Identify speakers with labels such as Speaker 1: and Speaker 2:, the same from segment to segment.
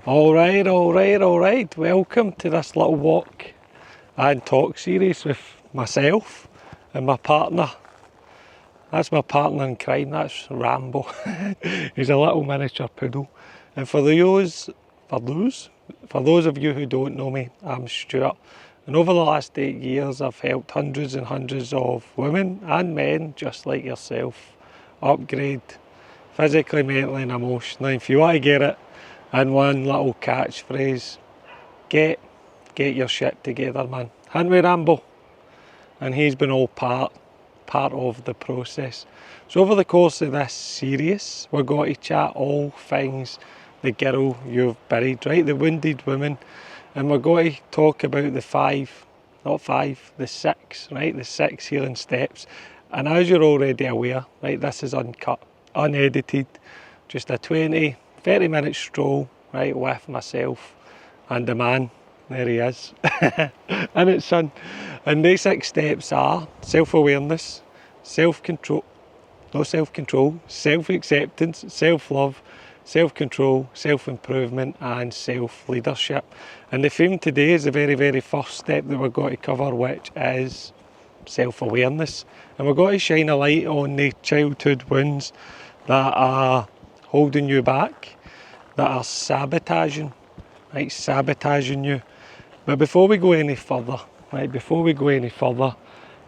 Speaker 1: Alright. Welcome to this little walk and talk series with myself and my partner. That's my partner in crime, that's Rambo. He's a little miniature poodle. And for those of you who don't know me, I'm Stuart. And over the last 8 years, I've helped hundreds and hundreds of women and men just like yourself upgrade physically, mentally and emotionally. If you want to get it in one little catchphrase, get your shit together, man. Hadn't we, Rambo? And he's been all part of the process. So over the course of this series, we're going to chat all things the girl you've buried, right? The wounded woman. And we're going to talk about the six, right? The 6 healing steps. And as you're already aware, right, this is uncut, unedited, just a 20, 30 minute stroll, right, with myself and the man. There he is. And it's son. And the 6 steps are self-awareness, self-control, self-acceptance, self-love, self-control, self-improvement and self-leadership. And the theme today is the very, very first step that we're going to cover, which is self-awareness. And we're going to shine a light on the childhood wounds that are holding you back, that are sabotaging you. But before we go any further,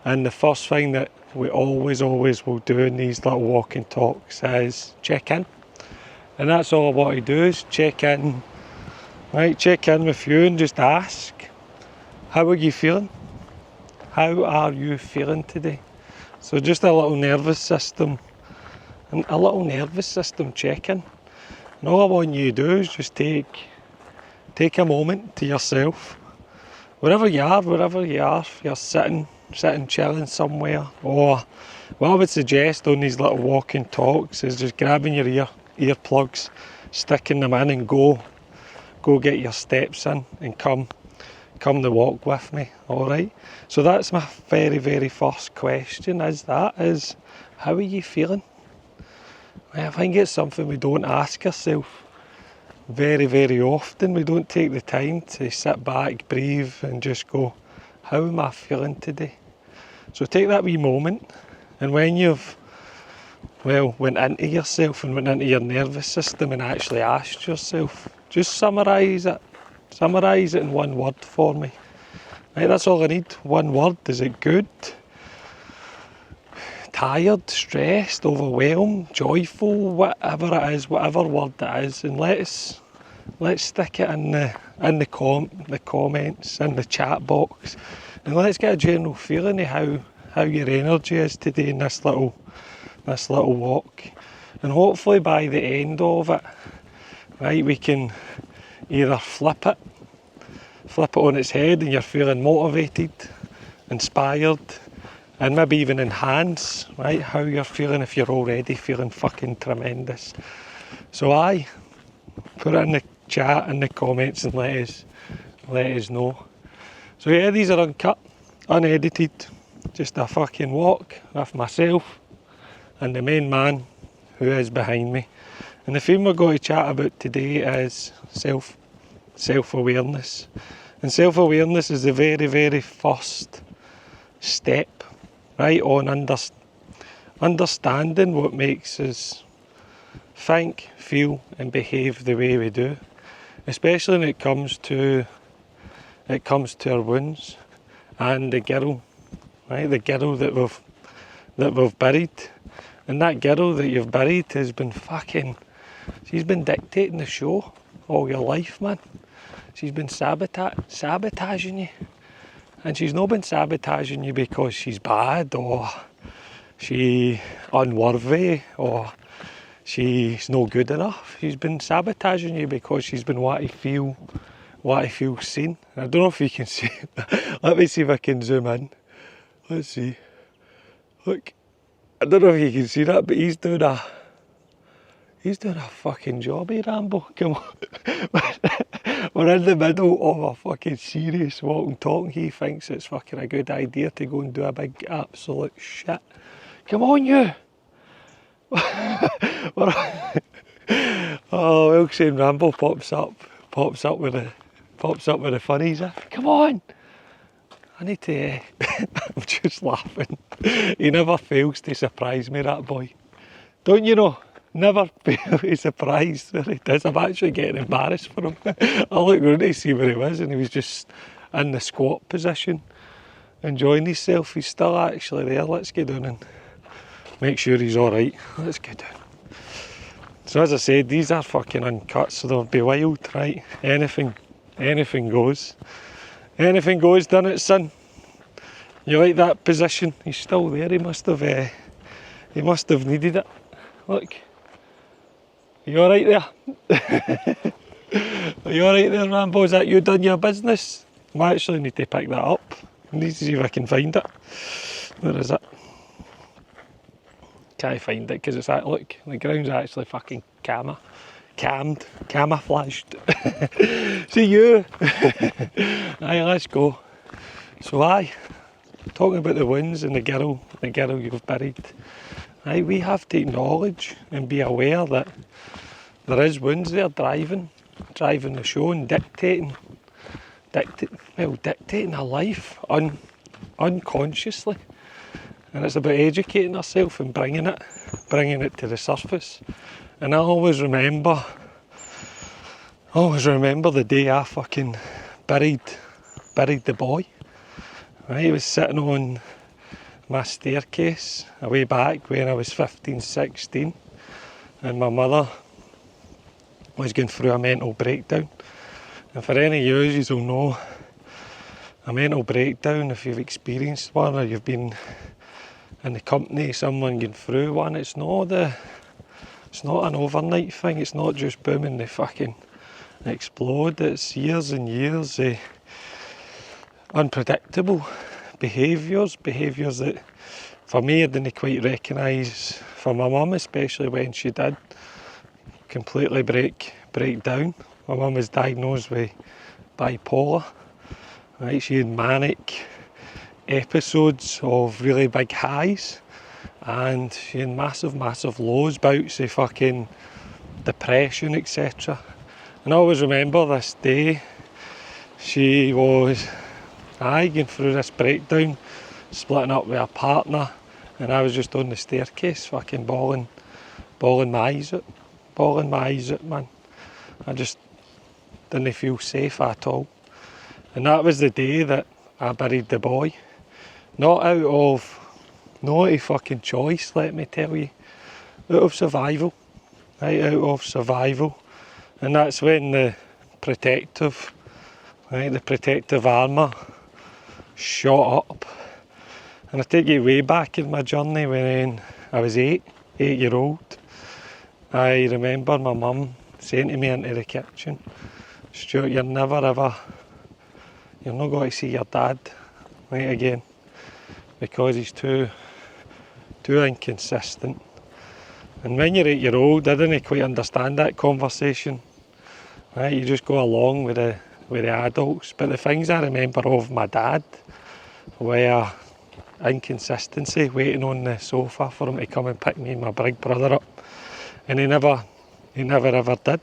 Speaker 1: and the first thing that we always will do in these little walking talks is check in. And that's all I want to do is check in with you and just ask, how are you feeling? How are you feeling today? So just a little nervous system check-in. And all I want you to do is just take a moment to yourself. Wherever you are, if you're sitting, chilling somewhere, or what I would suggest on these little walking talks is just grabbing your earplugs, sticking them in and go get your steps in and come the walk with me, alright? So that's my very, very first question, is how are you feeling? I think it's something we don't ask ourselves very, very often. We don't take the time to sit back, breathe and just go, how am I feeling today? So take that wee moment, and when you've went into yourself and went into your nervous system and actually asked yourself, just summarise it in one word for me. Right, that's all I need, one word. Is it good, tired, stressed, overwhelmed, joyful, whatever it is, whatever word it is, and let's stick it in the comments, in the chat box, and let's get a general feeling of how your energy is today in this little walk. And hopefully by the end of it, right, we can either flip it on its head and you're feeling motivated, inspired, and maybe even enhance, right, how you're feeling if you're already feeling fucking tremendous. So put it in the chat, in the comments, and let us know. So yeah, these are uncut, unedited, just a fucking walk with myself and the main man who is behind me. And the theme we're going to chat about today is self-awareness. And self-awareness is the very, very first step, right, on understanding what makes us think, feel and behave the way we do, especially when it comes to our wounds and the girl, right, the girl that we've buried. And that girl that you've buried has been she's been dictating the show all your life, man. She's been sabotaging you. And she's not been sabotaging you because she's bad or she's unworthy or she's no good enough. She's been sabotaging you because she's been wanting to feel seen. I don't know if you can see it. Let me see if I can zoom in. Let's see. Look, I don't know if you can see that, but he's doing a fucking job here, Rambo. Come on. We're in the middle of a fucking serious walk and talk. He thinks it's fucking a good idea to go and do a big absolute shit. Come on, you. Oh, Wilkes and Rambo pops pops up with the funnies. Come on! I need to... I'm just laughing. He never fails to surprise me, that boy. Don't you know? Never fails to surprise when he does. I'm actually getting embarrassed for him. I looked around to see where he was and he was just in the squat position, enjoying himself. He's still actually there. Let's get down and make sure he's alright. Let's get down. So as I said, these are fucking uncut, so they'll be wild, right? Anything goes. Anything goes, done it, son. You like that position? He's still there. He must have needed it. Look. Are you alright there? Are you alright there, Rambo? Is that you done your business? I actually need to pick that up. I need to see if I can find it. Where is it? Can't find it because it's that, look, the ground's actually fucking camouflaged. See you. Aye, let's go. So talking about the winds and the girl you've buried. Aye, we have to acknowledge and be aware that there is winds there driving the show and dictating our life unconsciously. And it's about educating ourselves and bringing it to the surface. And I always remember the day I fucking buried the boy. Right, he was sitting on my staircase way back when I was 15, 16, and my mother was going through a mental breakdown. And for any of you will know, a mental breakdown, if you've experienced one or you've been in the company of someone going through one, it's not an overnight thing. It's not just boom and they fucking explode. It's years and years of unpredictable behaviours that for me I didn't quite recognise. For my mum especially, when she did completely break down. My mum was diagnosed with bipolar. Right, she had manic episodes of really big highs, and she had massive lows, bouts of fucking depression, etc. And I always remember this day, she was going through this breakdown, splitting up with her partner, and I was just on the staircase fucking bawling my eyes out, man. I just didn't feel safe at all. And that was the day that I buried the boy. Not out of fucking choice, let me tell you. Out of survival. Right, out of survival. And that's when the protective armour shot up. And I take you way back in my journey when I was 8-year-old. I remember my mum saying to me into the kitchen, Stuart, you're not going to see your dad right again because he's too inconsistent. And when you're 8-year-old, I didn't quite understand that conversation. Right, you just go along with the adults. But the things I remember of my dad were inconsistency, waiting on the sofa for him to come and pick me and my big brother up. And he never ever did.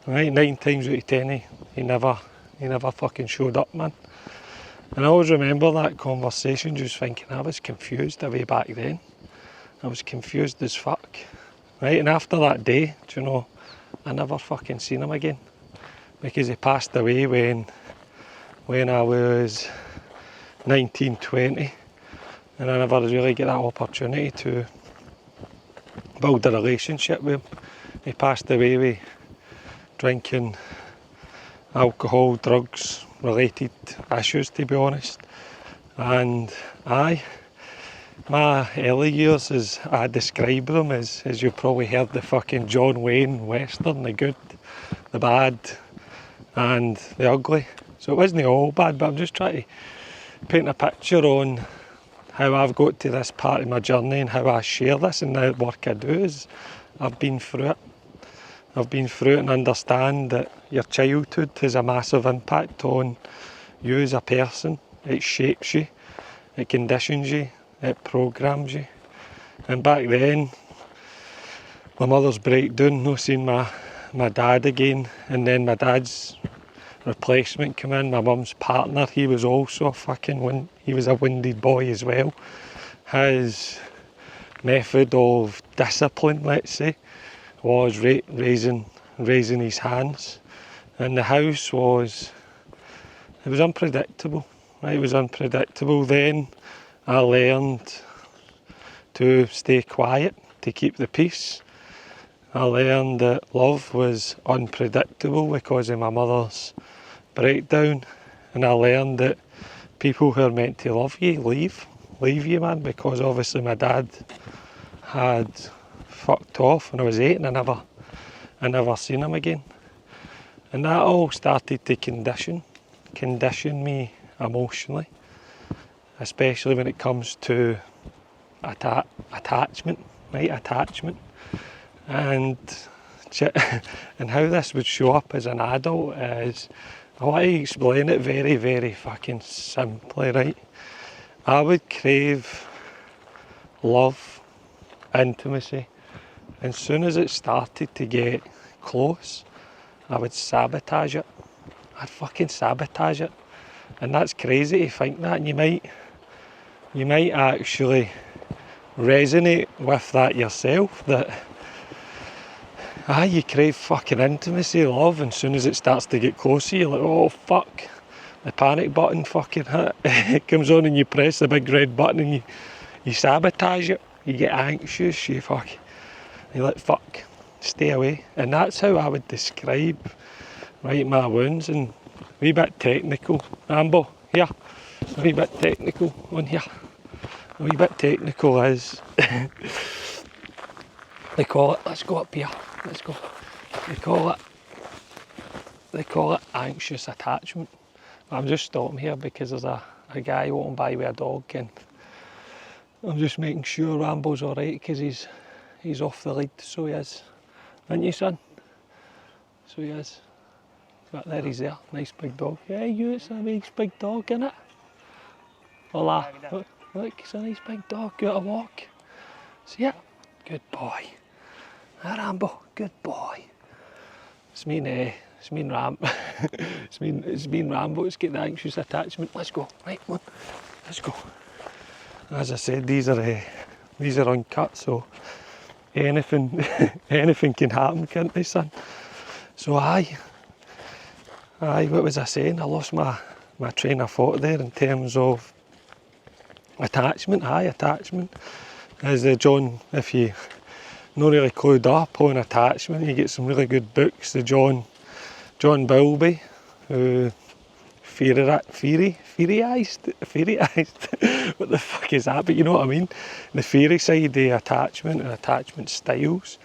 Speaker 1: Right, 9 times out of 10, he never fucking showed up, man. And I always remember that conversation, just thinking I was confused way back then. I was confused as fuck. Right, and after that day, do you know, I never fucking seen him again. Because he passed away when I was 19, 20. And I never really get that opportunity to build a relationship with him. He passed away with drinking, alcohol, drugs related issues, to be honest. And my early years, as I describe them, as you probably heard the fucking John Wayne Western, the good, the bad and the ugly. So it wasn't all bad, but I'm just trying to paint a picture on how I've got to this part of my journey and how I share this and the work I do. Is I've been through it. I've been through it and understand that your childhood has a massive impact on you as a person. It shapes you, it conditions you, it programs you. And back then, my mother's breakdown, not seeing my my dad again, and then my dad's replacement came in, my mum's partner. He was also he was a winded boy as well. His method of discipline, let's say, was raising his hands, and the house was unpredictable. Right? It was unpredictable. Then I learned to stay quiet, to keep the peace. I learned that love was unpredictable because of my mother's breakdown, and I learned that people who are meant to love you leave you, man, because obviously my dad had fucked off when I was 8 and I never seen him again. And that all started to condition me emotionally, especially when it comes to attachment, right? Attachment. And how this would show up as an adult is, I want to explain it very, very fucking simply, right? I would crave love, intimacy, and as soon as it started to get close, I would sabotage it. I'd fucking sabotage it. And that's crazy to think that, and you might actually resonate with that yourself, that you crave fucking intimacy, love, and as soon as it starts to get closer, you're like, oh fuck, the panic button fucking it comes on and you press the big red button and you sabotage it, you get anxious, you're like, fuck, stay away. And that's how I would describe, right, my wounds. And a wee bit technical, Ambo, here, a wee bit technical on here. A wee bit technical is, they call it, let's go up here, let's go, they call it anxious attachment. I'm just stopping here because there's a guy walking by with a dog, and I'm just making sure Rambo's alright, because he's off the lead, so he is. Aren't you, son? So he is. But there he's there, nice big dog. Yeah, it's a nice big dog, innit? Hola. Look, it's a nice big dog, go out a walk. See it? Good boy. Ah, Rambo, good boy. It's me and Ram. it's me and Rambo. It's getting the anxious attachment. Let's go. Right, come on. Let's go. As I said, these are uncut, so anything can happen, can't they, son? So aye. What was I saying? I lost my train of thought there in terms of attachment. Attachment. As John, if you not really clued up on attachment, you get some really good books. The John Bowlby, who theorised what the fuck is that? But you know what I mean? The theory side of attachment and attachment styles.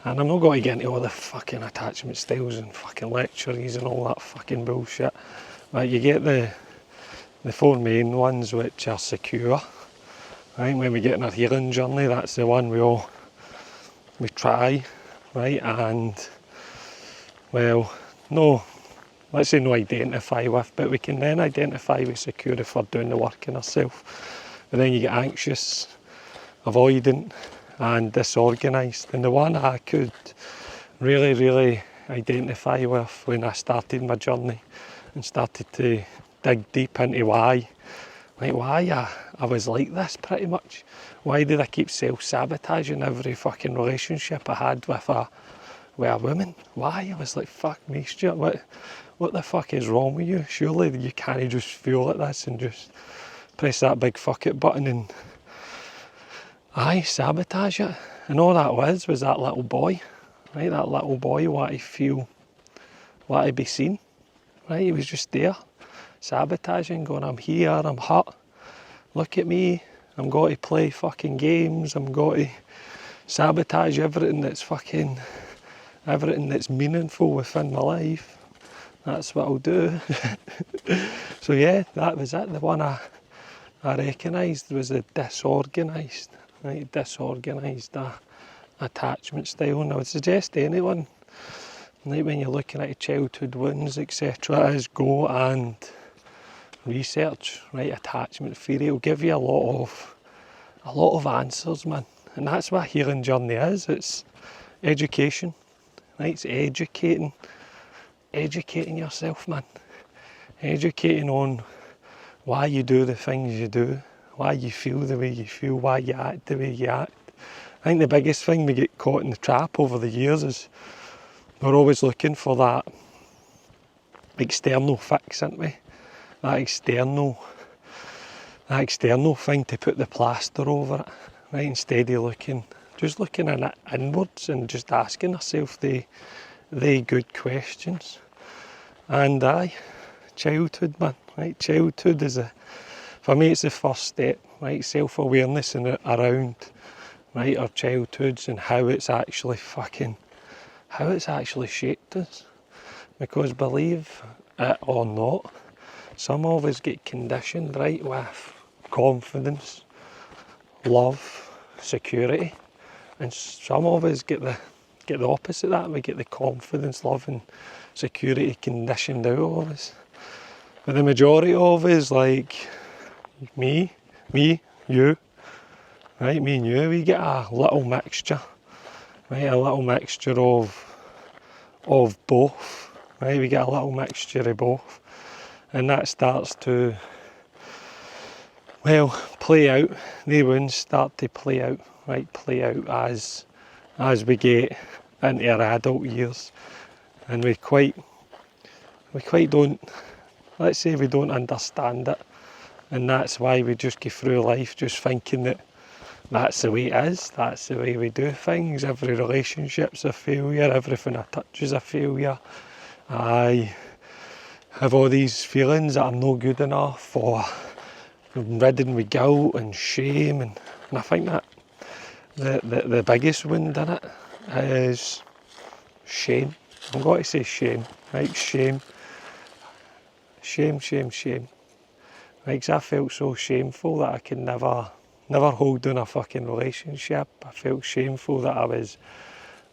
Speaker 1: And I'm not going to get into all the fucking attachment styles and fucking lectures and all that fucking bullshit. But you get the four main ones, which are secure. Right? When we get on our healing journey, that's the one we try, right? And, well, no, let's say no identify with, but we can then identify with secure if we're doing the work in ourselves. But then you get anxious, avoidant, and disorganised. And the one I could really, really identify with when I started my journey and started to dig deep into why I was like this pretty much. Why did I keep self-sabotaging every fucking relationship I had with a woman? Why? I was like, fuck me, Stuart, what the fuck is wrong with you? Surely you can't just feel like this and just press that big fuck it button and sabotage it. And all that was that little boy, right? That little boy wanted to be seen, right? He was just there, sabotaging, going, I'm here, I'm hot, look at me, I'm going to play fucking games, I'm going to sabotage everything that's meaningful within my life. That's what I'll do. So yeah, that was it. The one I recognised was the disorganised, right? Disorganised attachment style. And I would suggest anyone, like when you're looking at childhood wounds, etc., is go and research, right, attachment theory. It'll give you a lot of answers, man. And that's what a healing journey is. It's education, right? It's educating yourself, man. Educating on why you do the things you do, why you feel the way you feel, why you act the way you act. I think the biggest thing we get caught in the trap over the years is we're always looking for that external fix, aren't we? That external thing to put the plaster over it, right? Instead of looking in it inwards and just asking ourselves the good questions. And childhood, man, right? Childhood is for me, it's the first step, right? Self-awareness and around, right, our childhoods and how it's actually shaped us. Because believe it or not, some of us get conditioned, right, with confidence, love, security, and some of us get the opposite of that. We get the confidence, love, and security conditioned out of us. But the majority of us, like me, you, right, me and you, we get a little mixture, right, a little mixture of both, right, we get a little mixture of both, and that starts to, well, play out. The wounds start to play out, right, as we get into our adult years, and we quite don't, let's say we don't understand it, and that's why we just go through life just thinking that that's the way it is, that's the way we do things. Every relationship's a failure, everything I touch is a failure. I have all these feelings that I'm no good enough, or I'm ridden with guilt and shame, and I think that the biggest wound in it is shame. I'm going to say shame, right? Shame. Right, 'cause I felt so shameful that I could never hold down a fucking relationship. I felt shameful that I was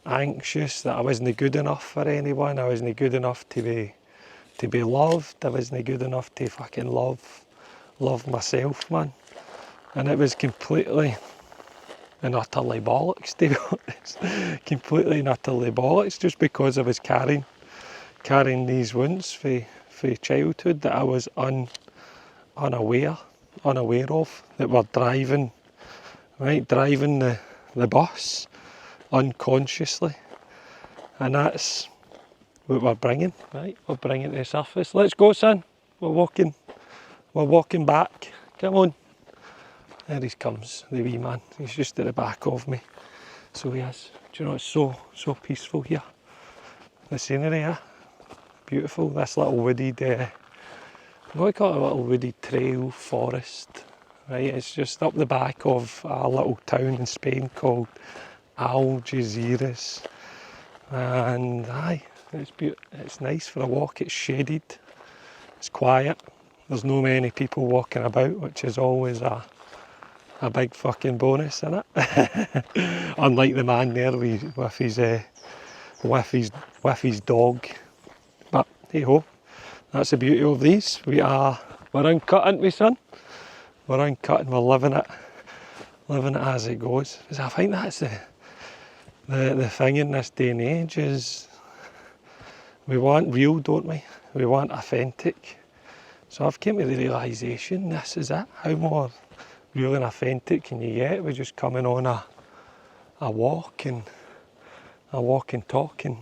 Speaker 1: anxious, that I wasn't good enough for anyone. I wasn't good enough to be loved. I wasn't good enough to fucking love myself, man. And it was completely and utterly bollocks, to be honest. Completely and utterly bollocks, just because I was carrying these wounds for childhood that I was unaware of, that were driving the bus unconsciously. And that's what we're bringing, right? We're bringing to the surface. Let's go, son. We're walking back. Come on. There he comes, the wee man. He's just at the back of me. So he is. Do you know, it's so peaceful here. The scenery, yeah. Beautiful. This little wooded, I'm going to call it a little wooded trail forest. Right, it's just up the back of a little town in Spain called Algeciras. And it's beautiful. It's nice for a walk. It's shaded. It's quiet. There's no many people walking about, which is always a big fucking bonus, isn't it? Unlike the man there with his dog. But hey ho, that's the beauty of these. We're uncut, aren't we, son? We're uncut and we're living it as it goes. Because I think that's the thing in this day and age is we want real, don't we? We want authentic. So I've come to the realisation this is it. How more real and authentic can you get? We're just coming on a walk and talk and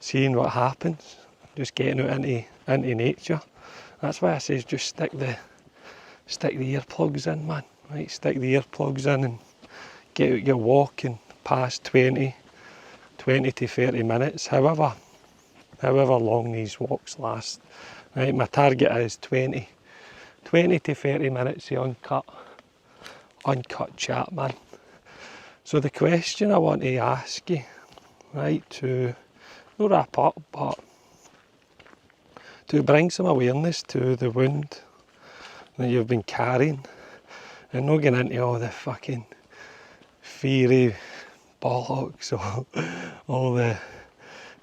Speaker 1: seeing what happens. Just getting out into nature. That's why I say just stick the earplugs in, man. Right, stick the earplugs in and get out your walk and past 20 to 30 minutes, however long these walks last. Right, my target is 20 to 30 minutes of uncut chat, man. So the question I want to ask you, right, to not wrap up, but to bring some awareness to the wound that you've been carrying, and not getting into all the fucking theory bollocks or all the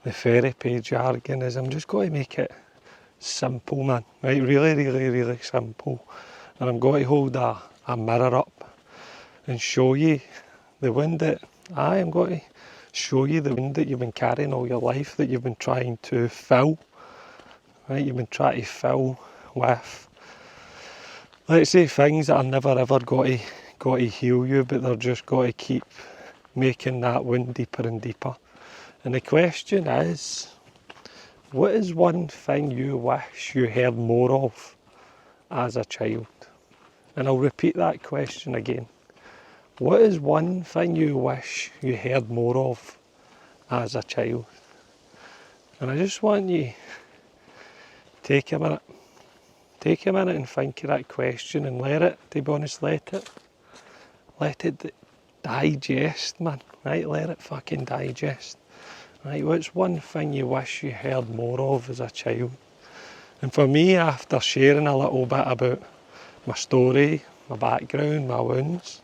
Speaker 1: therapy jargon. Is I'm just going to make it simple, man, right? Really, really, really simple. And I'm going to hold a mirror up and show you the wound that I'm going to show you the wound that you've been carrying all your life, that you've been trying to fill, right? You've been trying to fill with, let's say, things that are never ever got to heal you, but they're just got to keep making that wound deeper and deeper. And the question is, what is one thing you wish you heard more of as a child? And I'll repeat that question again. What is one thing you wish you heard more of as a child? And I just want you to take a minute and think of that question and let it, to be honest, let it digest, man, right? Let it fucking digest. Right, what's one thing you wish you heard more of as a child? And for me, after sharing a little bit about my story, my background, my wounds,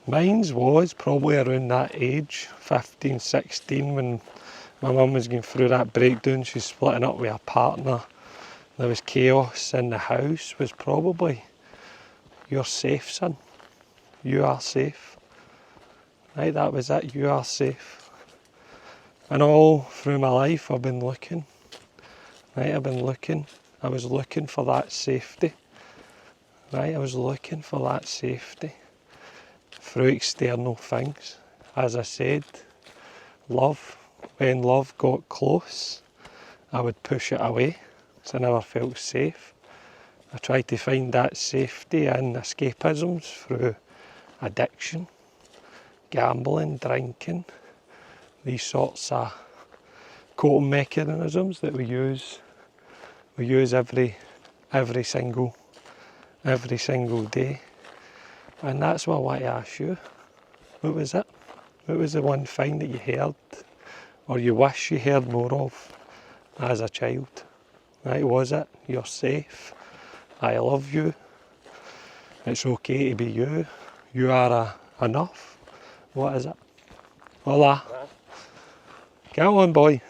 Speaker 1: mine was probably around that age, 15, 16, when my mum was going through that breakdown. She's splitting up with her partner. There was chaos in the house. Was probably, you're safe, son. You are safe. Right, that was it. You are safe. And all through my life I've been looking, right, I was looking for that safety, right, I was looking for that safety through external things. As I said, love, when love got close, I would push it away, so I never felt safe. I tried to find that safety in escapisms through addiction, gambling, drinking, these sorts of coping mechanisms that we use every single day. And that's what I want to ask you. What was it? What was the one thing that you heard or you wish you heard more of as a child? Right, was it you're safe, I love you, it's okay to be you, you are enough? What is it? Hola. Come on, boy.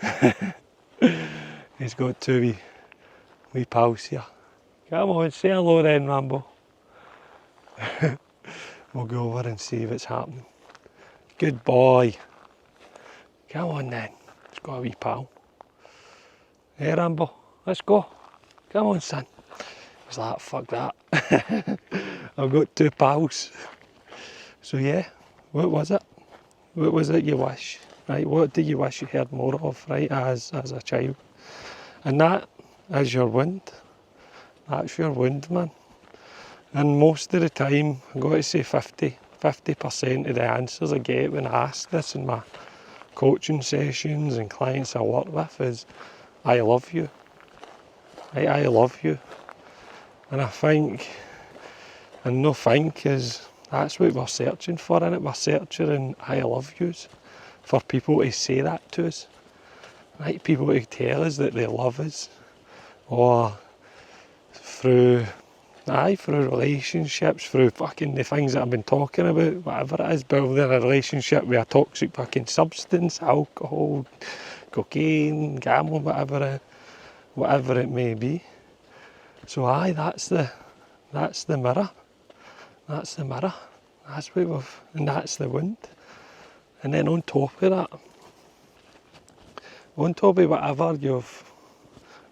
Speaker 1: He's got two wee pals here. Come on, say hello then, Rambo. We'll go over and see what's happening. Good boy. Come on then. He's got a wee pal. Hey, Rambo, let's go. Come on, son. He's like, fuck that. I've got two pals. So yeah, what was it? What was it you wish? Right, what do you wish you heard more of, right, as a child? And that is your wound. That's your wound, man. And most of the time, I've got to say 50% of the answers I get when I ask this in my coaching sessions and clients I work with is, I love you. Right, I love you. And I think, and no think is, that's what we're searching for, innit? We're searching in I love yous for people to say that to us. Right? People to tell us that they love us. Or through relationships, through fucking the things that I've been talking about, whatever it is, building a relationship with a toxic fucking substance, alcohol, cocaine, gambling, whatever it may be. So that's the mirror. That's the mirror. That's what we've, and that's the wound. And then on top of that, on top of whatever you've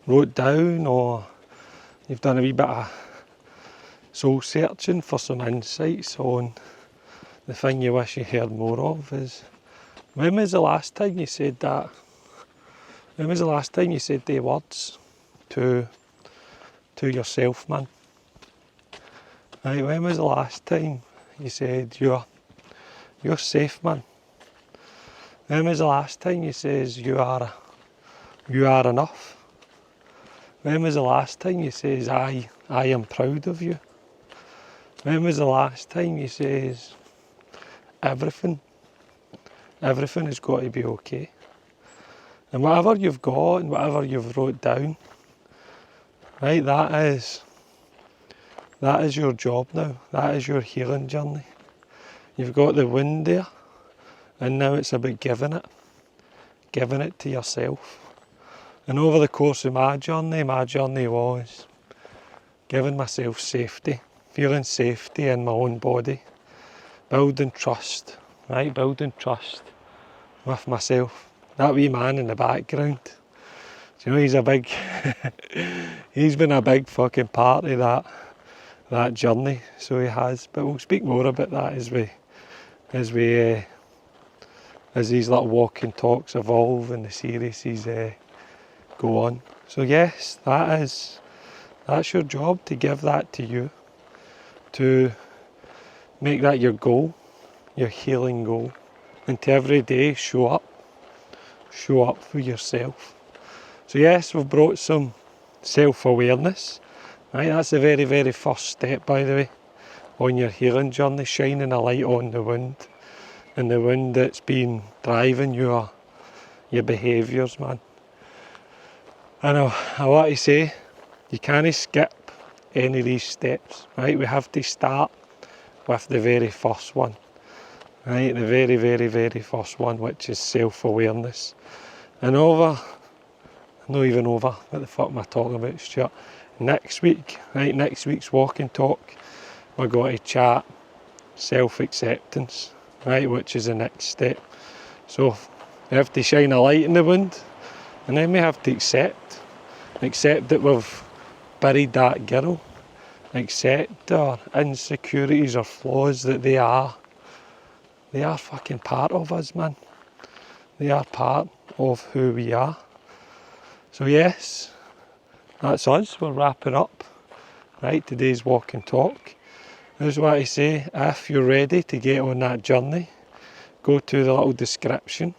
Speaker 1: wrote down or you've done a wee bit of soul searching for some insights on the thing you wish you heard more of is, when was the last time you said that? When was the last time you said the words to yourself, man? Right, when was the last time you said you're safe, man? When was the last time you says you are enough? When was the last time you says I am proud of you? When was the last time you says everything has got to be okay? And whatever you've got and whatever you've wrote down, right, that is your job now. That is your healing journey. You've got the wound there, and now it's about giving it to yourself. And over the course of my journey was giving myself safety, feeling safety in my own body, building trust, right? Building trust with myself. That wee man in the background, you know, he's a big, he's been a big fucking part of that journey, so he has. But we'll speak more about that as these little walking talks evolve and the series go on. So yes, that's your job, to give that to you, to make that your goal, your healing goal, and to every day show up for yourself. So yes, we've brought some self-awareness. Right, that's the very, very first step, by the way, on your healing journey, shining a light on the wound, and the wound that's been driving your behaviours, man. And I want to say, you can't skip any of these steps, right? We have to start with the very first one, right? The very, very, very first one, which is self-awareness. And what the fuck am I talking about, Stuart? Next week, right, next week's walk and talk, we're going to chat self-acceptance, right, which is the next step. So we have to shine a light in the wound, and then we have to accept that we've buried that girl, accept our insecurities or flaws, that they are fucking part of us, man. They are part of who we are. So yes, that's us, we're wrapping up, right, today's walk and talk. I just want to say, if you're ready to get on that journey, go to the little description,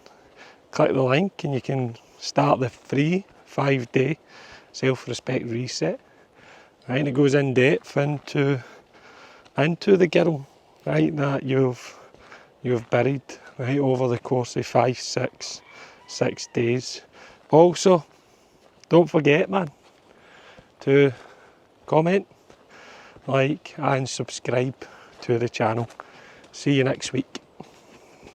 Speaker 1: click the link, and you can start the free 5-day self-respect reset. Right, and it goes in depth into the girl, right, that you've buried, right, over the course of 6 days. Also, don't forget, man, to comment, like and subscribe to the channel. See you next week.